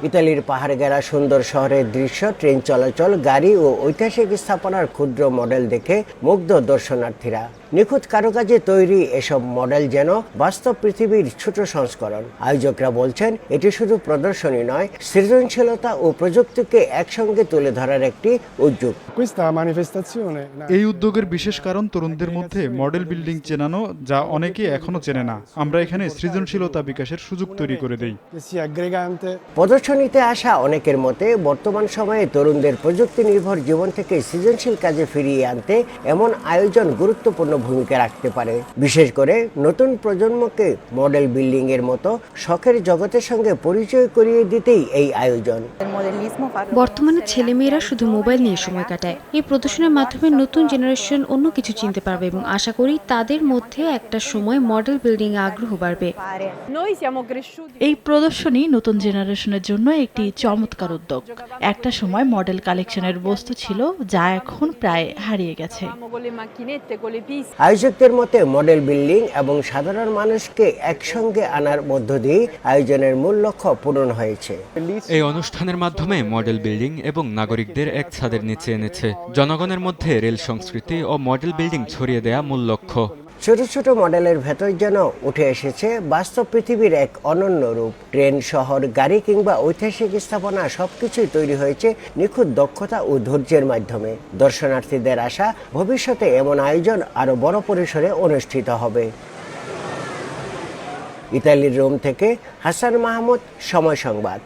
ইতালির পাহাড় ঘেরা সুন্দর শহরের দৃশ্য, ট্রেন চলাচল, গাড়ি ও ঐতিহাসিক স্থাপনার ক্ষুদ্র মডেল দেখে মুগ্ধ দর্শনার্থীরা। নিখুঁত কারুকাজে তৈরি এসব মডেল যেন বাস্তব পৃথিবীর ছোট সংস্করণ। আয়োজকরা বলছেন, এটি শুধু প্রদর্শনী নয়, সৃজনশীলতা ও প্রযুক্তিকে একসঙ্গে তুলে ধরার একটি উদ্যোগ। এই উদ্যোগের বিশেষ কারণ তরুণদের মধ্যে মডেল বিল্ডিং চেনানো, যা অনেকে এখনো চেনে না। আমরা এখানে সৃজনশীলতা বিকাশের সুযোগ তৈরি করে দেই। প্রদর্শনীতে আসা অনেকের মতে, বর্তমান সময়ে তরুণদের প্রযুক্তি নির্ভর জীবন থেকে সৃজনশীল কাজে ফিরিয়ে আনতে এমন আয়োজন গুরুত্বপূর্ণ ভূমিকা রাখতে পারে। বিশেষ করে নতুন প্রজন্মকে মডেল বিল্ডিং এর মতো শখের জগতের সঙ্গে পরিচয় করিয়ে দিতেই এই আয়োজন। বর্তমানে ছেলেমেয়েরা শুধু মোবাইল নিয়ে সময় কাটায়। এই প্রদর্শনের মাধ্যমে নতুন জেনারেশন অন্য কিছু চিনতে পারবে এবং আশা করি তাদের মধ্যে একটা সময় মডেল বিল্ডিং এ আগ্রহ বাড়বে। এই প্রদর্শনী নতুন জেনারেশনের জন্য একটি চমৎকার উদ্যোগ। একটা সময় মডেল কালেকশনের বস্তু ছিল, যা এখন প্রায় হারিয়ে গেছে। আয়োজকদের মতে, মডেল বিল্ডিং এবং সাধারণ মানুষকে একসঙ্গে আনার মধ্য দিয়ে আয়োজনের মূল লক্ষ্য পূরণ হয়েছে। এই অনুষ্ঠানের মাধ্যমে মডেল বিল্ডিং এবং নাগরিকদের এক ছাদের নিচে এনেছে। জনগণের মধ্যে রেল সংস্কৃতি ও মডেল বিল্ডিং ছড়িয়ে দেয়া মূল লক্ষ্য। ছোট ছোট মডেলের ভেতর যেন উঠে এসেছে বাস্তব পৃথিবীর এক অনন্য রূপ। ট্রেন, শহর, গাড়ি কিংবা ঐতিহাসিক স্থাপনা সবকিছুই তৈরি হয়েছে নিখুঁত দক্ষতা ও ধৈর্যের মাধ্যমে। দর্শনার্থীদের আশা, ভবিষ্যতে এমন আয়োজন আরো বড় পরিসরে অনুষ্ঠিত হবে। ইতালির রোম থেকে হাসান মাহমুদ, সময় সংবাদ।